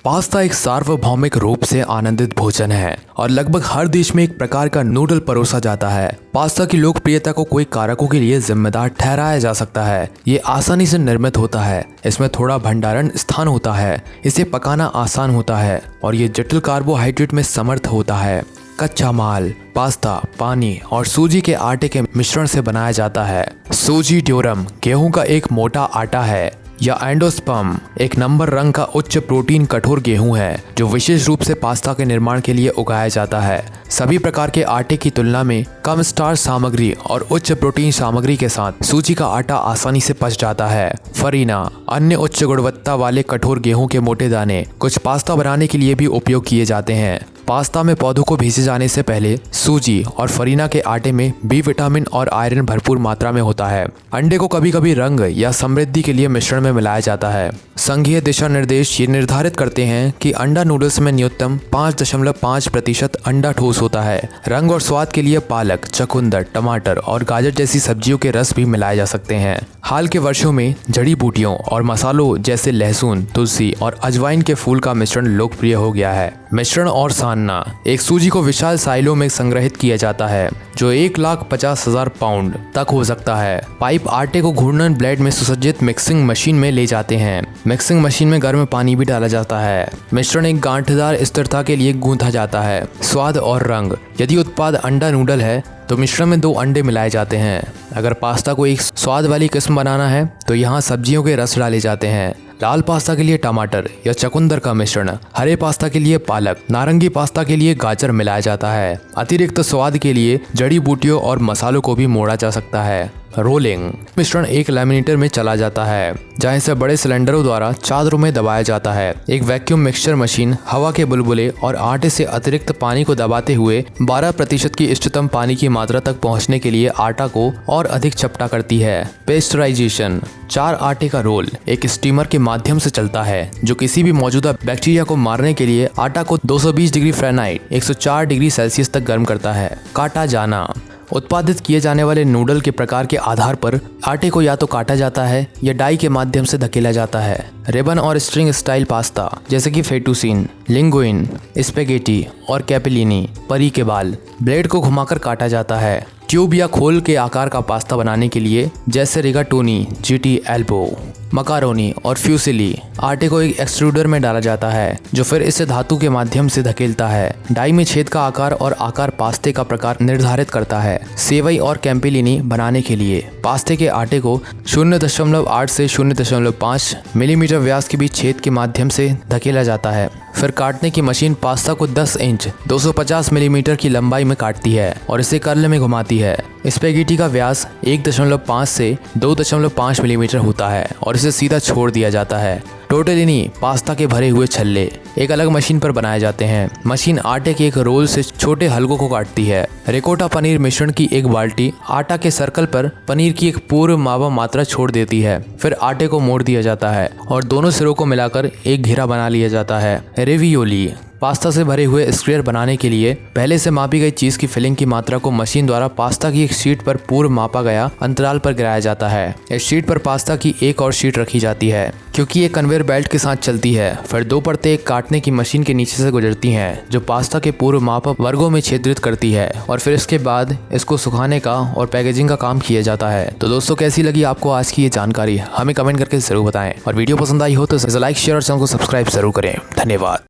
Pasta एक सार्वभौमिक रूप से आनंदित भोजन है और लगभग हर देश में एक प्रकार का नूडल परोसा जाता है। पास्ता की लोकप्रियता को कई कारकों के लिए जिम्मेदार ठहराया जा सकता है। ये आसानी से निर्मित होता है, इसमें थोड़ा भंडारण स्थान होता है, इसे पकाना आसान होता है और ये जटिल कार्बोहाइड्रेट में समर्थ होता है। कच्चा माल पास्ता पानी और सूजी के आटे के मिश्रण से बनाया जाता है। सूजी ड्यूरम गेहूं का एक मोटा आटा है या एंडोस्पर्म एक नंबर रंग का उच्च प्रोटीन कठोर गेहूं है जो विशेष रूप से पास्ता के निर्माण के लिए उगाया जाता है। सभी प्रकार के आटे की तुलना में कम स्टार्च सामग्री और उच्च प्रोटीन सामग्री के साथ सूजी का आटा आसानी से पच जाता है। फरीना अन्य उच्च गुणवत्ता वाले कठोर गेहूं के मोटे दाने कुछ पास्ता बनाने के लिए भी उपयोग किए जाते हैं। पास्ता में पौधों को भेजे जाने से पहले सूजी और फरीना के आटे में बी विटामिन और आयरन भरपूर मात्रा में होता है। अंडे को कभी कभी रंग या समृद्धि के लिए मिश्रण में मिलाया जाता है। संघीय दिशा निर्देश ये निर्धारित करते हैं कि अंडा नूडल्स में न्यूनतम 5.5% अंडा ठोस होता है। रंग और स्वाद के लिए पालक, चुकंदर, टमाटर और गाजर जैसी सब्जियों के रस भी मिलाए जा सकते हैं। हाल के वर्षों में जड़ी बूटियों और मसालों जैसे लहसुन, तुलसी और अजवाइन के फूल का मिश्रण लोकप्रिय हो गया है। मिश्रण और सानना एक सूजी को विशाल साइलों में संग्रहित किया जाता है जो 1,50,000 पाउंड तक हो सकता है। पाइप आटे को घूर्णन ब्लेड में सुसज्जित मिक्सिंग मशीन में ले जाते हैं। मिक्सिंग मशीन में गर्म पानी भी डाला जाता है। मिश्रण एक गांठदार स्थिरता के लिए गूंथा जाता है। स्वाद और रंग यदि उत्पाद अंडा नूडल है तो मिश्रण में 2 अंडे मिलाए जाते हैं। अगर पास्ता को एक स्वाद वाली किस्म बनाना है तो यहाँ सब्जियों के रस डाले जाते हैं। लाल पास्ता के लिए टमाटर या चुकंदर का मिश्रण, हरे पास्ता के लिए पालक, नारंगी पास्ता के लिए गाजर मिलाया जाता है। अतिरिक्त स्वाद के लिए जड़ी बूटियों और मसालों को भी मोड़ा जा सकता है। रोलिंग मिश्रण एक लैमिनेटर में चला जाता है जहाँ इसे बड़े सिलेंडरों द्वारा चादरों में दबाया जाता है। एक वैक्यूम मिक्सचर मशीन हवा के बुलबुले और आटे से अतिरिक्त पानी को दबाते हुए 12% की इष्टतम पानी की मात्रा तक पहुंचने के लिए आटा को और अधिक चपटा करती है। पेस्चराइजेशन 4 आटे का रोल एक स्टीमर के माध्यम से चलता है जो किसी भी मौजूदा बैक्टीरिया को मारने के लिए आटा को 220 डिग्री फ़ारेनहाइट 104 डिग्री सेल्सियस तक गर्म करता है। काटा जाना उत्पादित किए जाने वाले नूडल के प्रकार के आधार पर आटे को या तो काटा जाता है या डाई के माध्यम से धकेला जाता है। रिबन और स्ट्रिंग स्टाइल पास्ता जैसे कि फेटूसीन, लिंगुइन, स्पेगेटी और कैपेलिनी परी के बाल ब्लेड को घुमाकर काटा जाता है। ट्यूब या खोल के आकार का पास्ता बनाने के लिए जैसे रिगाटोनी, जीटी एल्बो, मकारोनी और फ्यूसिली आटे को एक एक्सट्रूडर में डाला जाता है जो फिर इसे धातु के माध्यम से धकेलता है। डाई में छेद का आकार और आकार पास्ते का प्रकार निर्धारित करता है। सेवई और कैम्पेलिनी बनाने के लिए पास्ते के आटे को 0.8 से 0.5 मिलीमीटर व्यास के बीच छेद के माध्यम से धकेला जाता है। फिर काटने की मशीन पास्ता को 10 इंच 250 मिलीमीटर की लंबाई में काटती है और इसे कर्ल में घुमाती है। स्पेगेटी का व्यास 1.5 से 2.5 मिलीमीटर होता है और इसे सीधा छोड़ दिया जाता है। टोर्टेलिनी पास्ता के भरे हुए छल्ले एक अलग मशीन पर बनाए जाते हैं। मशीन आटे के एक रोल से छोटे हलकों को काटती है। रिकोटा पनीर मिश्रण की एक बाल्टी आटा के सर्कल पर पनीर की एक पूर्व मावा मात्रा छोड़ देती है। फिर आटे को मोड़ दिया जाता है और दोनों सिरों को मिलाकर एक घेरा बना लिया जाता है। रेवियोली पास्ता से भरे हुए स्क्वायर बनाने के लिए पहले से मापी गई चीज की फिलिंग की मात्रा को मशीन द्वारा पास्ता की एक शीट पर पूर्व मापा गया अंतराल पर गिराया जाता है। इस शीट पर पास्ता की एक और शीट रखी जाती है क्योंकि ये कन्वेयर बेल्ट के साथ चलती है। फिर 2 परतें एक काटने की मशीन के नीचे से गुजरती हैं जो पास्ता के पूर्व माप वर्गों में छिद्रित करती है और फिर इसके बाद इसको सुखाने का और पैकेजिंग का काम किया जाता है। तो दोस्तों कैसी लगी आपको आज की ये जानकारी हमें कमेंट करके जरूर बताएं और वीडियो पसंद आई हो तो लाइक शेयर और चैनल को सब्सक्राइब जरूर करें। धन्यवाद।